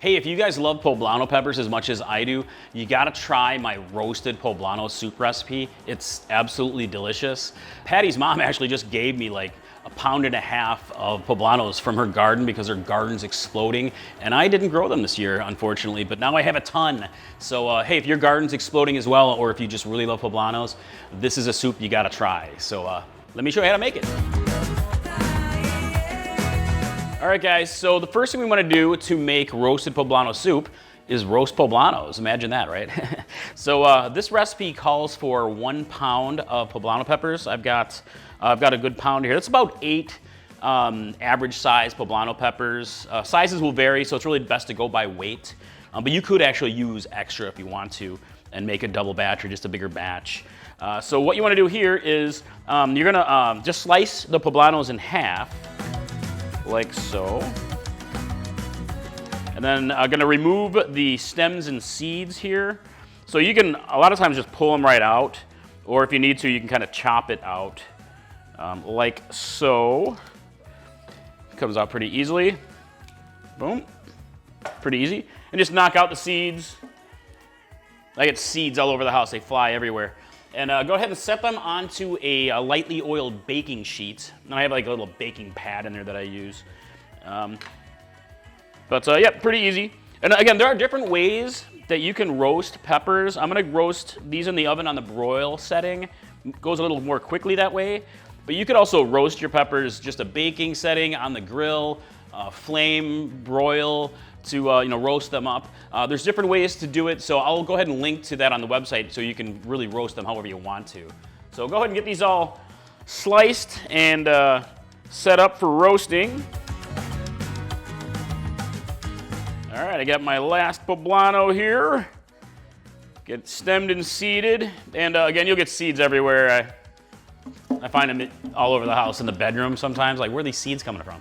Hey, if you guys love poblano peppers as much as I do, you gotta try my roasted poblano soup recipe. It's absolutely delicious. Patty's mom actually just gave me like 1.5 pounds of poblanos from her garden because her garden's exploding. And I didn't grow them this year, unfortunately, but now I have a ton. So hey, if your garden's exploding as well, or if you just really love poblanos, this is a soup you gotta try. So let me show you how to make it. All right, guys, so the first thing we want to do to make roasted poblano soup is roast poblanos. Imagine that, right? So this recipe calls for 1 pound of poblano peppers. I've got a good pound here. That's about 8 average size poblano peppers. Sizes will vary, so it's really best to go by weight. But you could actually use extra if you want to and make a double batch or just a bigger batch. So what you want to do here is you're gonna just slice the poblanos in half, like so. And then I'm gonna remove the stems and seeds here. So you can, a lot of times, just pull them right out, or if you need to, you can kind of chop it out, like so. Comes out pretty easily. Boom, pretty easy. And just knock out the seeds. I get seeds all over the house, they fly everywhere. And go ahead and set them onto a lightly oiled baking sheet. And I have like a little baking pad in there that I use. Yeah, pretty easy. And again, there are different ways that you can roast peppers. I'm gonna roast these in the oven on the broil setting. It goes a little more quickly that way. But you could also roast your peppers just a baking setting on the grill, flame, broil, to roast them up. There's different ways to do it, so I'll go ahead and link to that on the website so you can really roast them however you want to. So go ahead and get these all sliced and set up for roasting. All right, I got my last poblano here. Get stemmed and seeded, and again, you'll get seeds everywhere. I find them all over the house, in the bedroom sometimes, like where are these seeds coming from?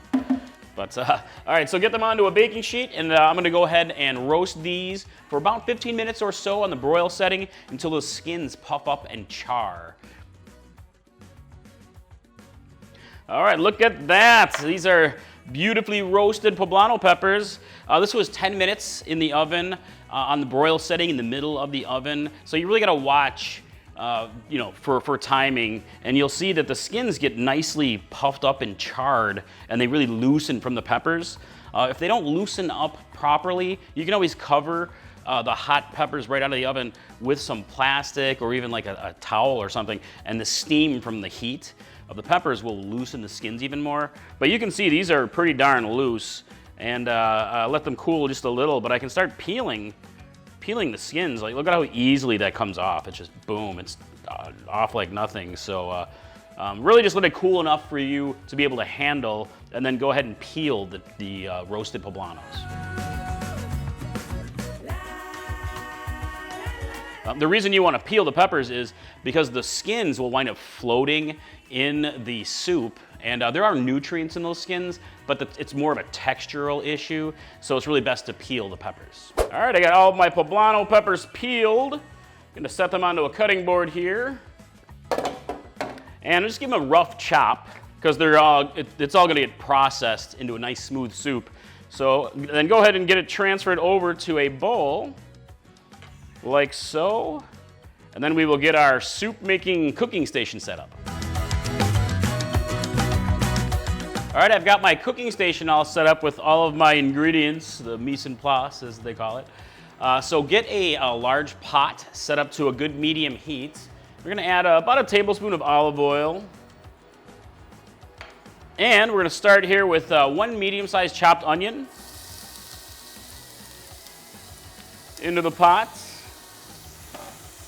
But, all right, so get them onto a baking sheet, and I'm gonna go ahead and roast these for about 15 minutes or so on the broil setting until the skins puff up and char. All right, look at that. These are beautifully roasted poblano peppers. This was 10 minutes in the oven on the broil setting in the middle of the oven. So you really gotta watch for timing, and you'll see that the skins get nicely puffed up and charred, and they really loosen from the peppers. If they don't loosen up properly, you can always cover the hot peppers right out of the oven with some plastic or even like a towel or something, and the steam from the heat of the peppers will loosen the skins even more. But you can see these are pretty darn loose, and let them cool just a little, but I can start peeling the skins. Like, look at how easily that comes off. It's just boom, it's off like nothing. So really just let it cool enough for you to be able to handle, and then go ahead and peel the roasted poblanos. The reason you want to peel the peppers is because the skins will wind up floating in the soup, and there are nutrients in those skins, but it's more of a textural issue, so it's really best to peel the peppers. All right, I got all of my poblano peppers peeled. I'm gonna set them onto a cutting board here, and just give them a rough chop, because it's all gonna get processed into a nice smooth soup. So then go ahead and get it transferred over to a bowl, like so, and then we will get our soup making cooking station set up. All right, I've got my cooking station all set up with all of my ingredients, the mise en place as they call it. So get a large pot set up to a good medium heat. We're gonna add about a tablespoon of olive oil. And we're gonna start here with 1 medium-sized chopped onion into the pot.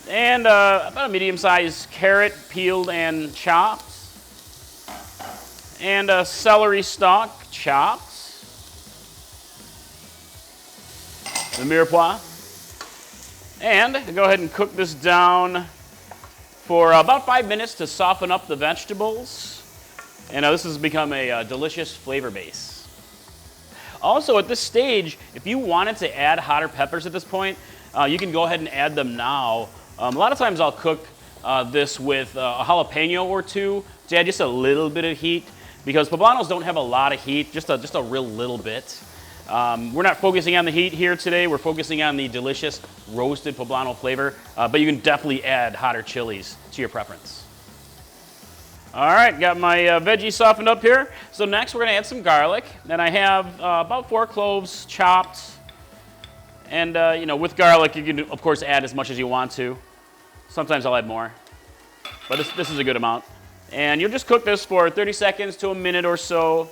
And about a medium-sized carrot peeled and chopped. And a celery stalk chopped. The mirepoix. And go ahead and cook this down for about 5 minutes to soften up the vegetables. And this has become a delicious flavor base. Also, at this stage, if you wanted to add hotter peppers at this point, you can go ahead and add them now. A lot of times I'll cook this with a jalapeno or two to add just a little bit of heat, because poblanos don't have a lot of heat, just a real little bit. We're not focusing on the heat here today. We're focusing on the delicious roasted poblano flavor, but you can definitely add hotter chilies to your preference. All right, got my veggies softened up here. So next we're gonna add some garlic. And I have about 4 cloves chopped. And you know, with garlic, you can of course add as much as you want to. Sometimes I'll add more, but this is a good amount. And you'll just cook this for 30 seconds to a minute or so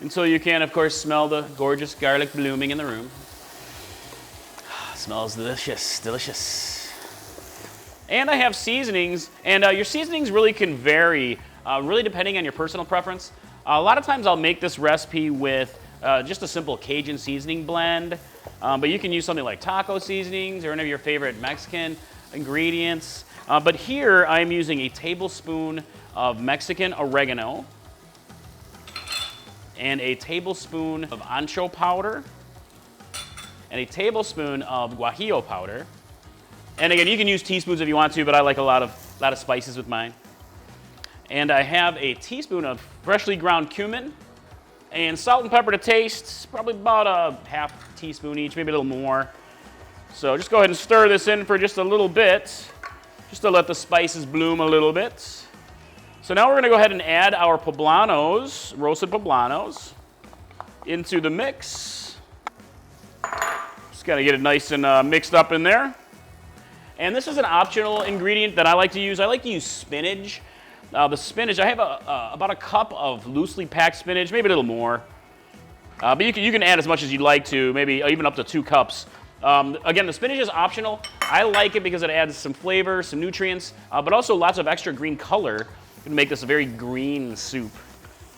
until you can, of course, smell the gorgeous garlic blooming in the room. Smells delicious, delicious. And I have seasonings, and your seasonings really can vary, really depending on your personal preference. A lot of times I'll make this recipe with just a simple Cajun seasoning blend, but you can use something like taco seasonings or any of your favorite Mexican ingredients. But here I'm using a tablespoon of Mexican oregano and a tablespoon of ancho powder and a tablespoon of guajillo powder. And again, you can use teaspoons if you want to, but I like a lot of spices with mine. And I have a teaspoon of freshly ground cumin and salt and pepper to taste, probably about a half teaspoon each, maybe a little more. So just go ahead and stir this in for just a little bit, just to let the spices bloom a little bit. So now we're gonna go ahead and add our poblanos, roasted poblanos, into the mix. Just gotta get it nice and mixed up in there. And this is an optional ingredient that I like to use. I like to use spinach. The spinach, I have about a cup of loosely packed spinach, maybe a little more. But you can add as much as you'd like to, maybe even up to 2 cups. Again, the spinach is optional. I like it because it adds some flavor, some nutrients, but also lots of extra green color to make this a very green soup.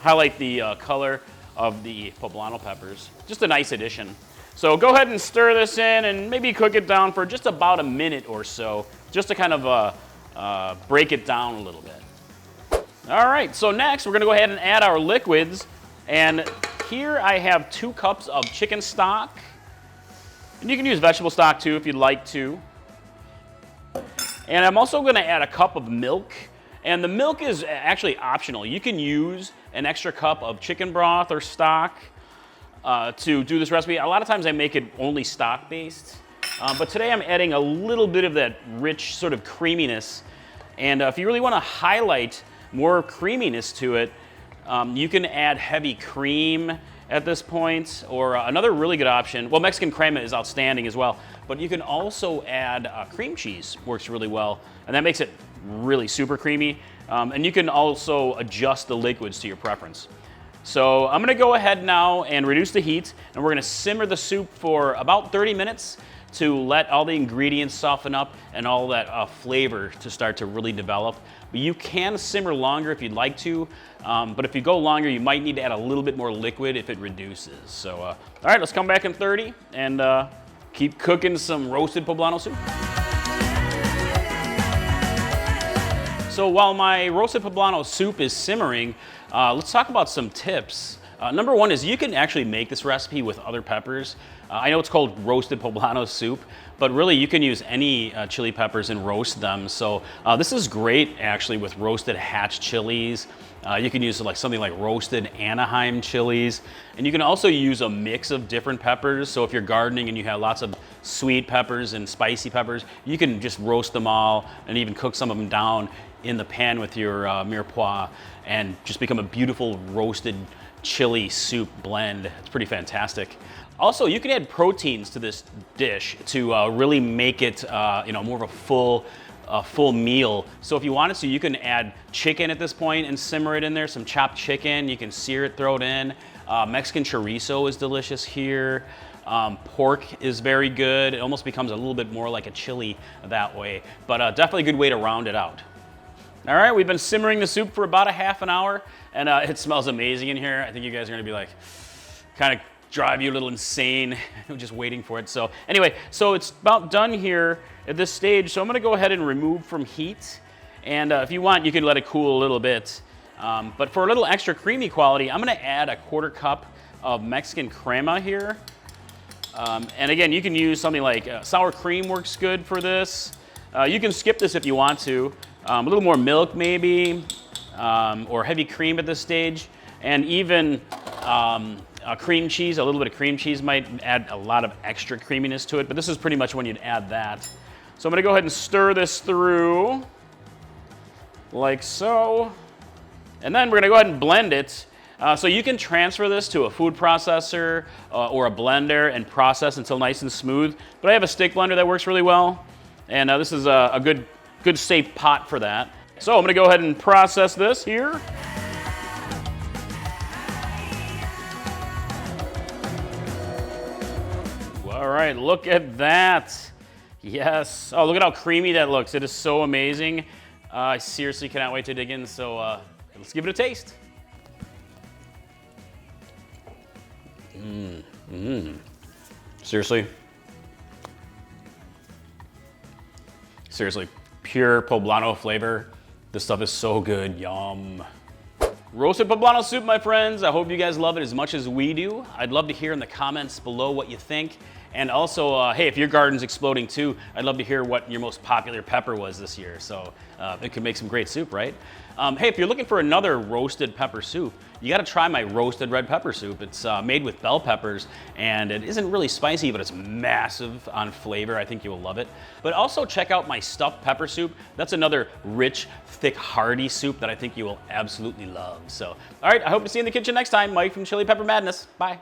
Highlight the color of the poblano peppers. Just a nice addition. So go ahead and stir this in and maybe cook it down for just about a minute or so, just to kind of break it down a little bit. All right, so next we're gonna go ahead and add our liquids. And here I have 2 cups of chicken stock. And you can use vegetable stock too if you'd like to. And I'm also gonna add a cup of milk. And the milk is actually optional. You can use an extra cup of chicken broth or stock to do this recipe. A lot of times I make it only stock based. But today I'm adding a little bit of that rich sort of creaminess. And if you really wanna highlight more creaminess to it, you can add heavy cream at this point, or another really good option. Well, Mexican crema is outstanding as well, but you can also add cream cheese, works really well, and that makes it really super creamy. And you can also adjust the liquids to your preference. So I'm gonna go ahead now and reduce the heat, and we're gonna simmer the soup for about 30 minutes to let all the ingredients soften up and all that flavor to start to really develop. But you can simmer longer if you'd like to, but if you go longer, you might need to add a little bit more liquid if it reduces. So, all right, let's come back in 30 and keep cooking some roasted poblano soup. So while my roasted poblano soup is simmering, let's talk about some tips. Number one is you can actually make this recipe with other peppers. I know it's called roasted poblano soup, but really you can use any chili peppers and roast them. So this is great actually with roasted hatch chilies. You can use something like roasted Anaheim chilies. And you can also use a mix of different peppers. So if you're gardening and you have lots of sweet peppers and spicy peppers, you can just roast them all and even cook some of them down in the pan with your mirepoix and just become a beautiful roasted chili soup blend. It's pretty fantastic. Also, you can add proteins to this dish to really make it more of a full meal. So if you wanted to, you can add chicken at this point and simmer it in there, some chopped chicken. You can sear it, throw it in. Mexican chorizo is delicious here. Pork is very good. It almost becomes a little bit more like a chili that way, but definitely a good way to round it out. All right, we've been simmering the soup for about a half an hour, and it smells amazing in here. I think you guys are gonna be like, kind of drive you a little insane just waiting for it. So anyway, so it's about done here at this stage. So I'm gonna go ahead and remove from heat. And if you want, you can let it cool a little bit. But for a little extra creamy quality, I'm gonna add a 1/4 cup of Mexican crema here. And again, you can use something like sour cream works good for this. You can skip this if you want to. A little more milk maybe, or heavy cream at this stage. And even cream cheese, a little bit of cream cheese might add a lot of extra creaminess to it, but this is pretty much when you'd add that. So I'm gonna go ahead and stir this through, like so. And then we're gonna go ahead and blend it. So you can transfer this to a food processor or a blender and process until nice and smooth. But I have a stick blender that works really well. And this is a good safe pot for that. So I'm gonna go ahead and process this here. All right, look at that. Yes. Oh, look at how creamy that looks. It is so amazing. I seriously cannot wait to dig in. So let's give it a taste. Seriously, pure Poblano flavor. This stuff is so good, yum. Roasted Poblano soup, my friends. I hope you guys love it as much as we do. I'd love to hear in the comments below what you think. And also, hey, if your garden's exploding too, I'd love to hear what your most popular pepper was this year. So it could make some great soup, right? Hey, if you're looking for another roasted pepper soup, you gotta try my roasted red pepper soup. It's made with bell peppers, and it isn't really spicy, but it's massive on flavor. I think you will love it. But also check out my stuffed pepper soup. That's another rich, thick, hearty soup that I think you will absolutely love. So, all right, I hope to see you in the kitchen next time. Mike from Chili Pepper Madness. Bye.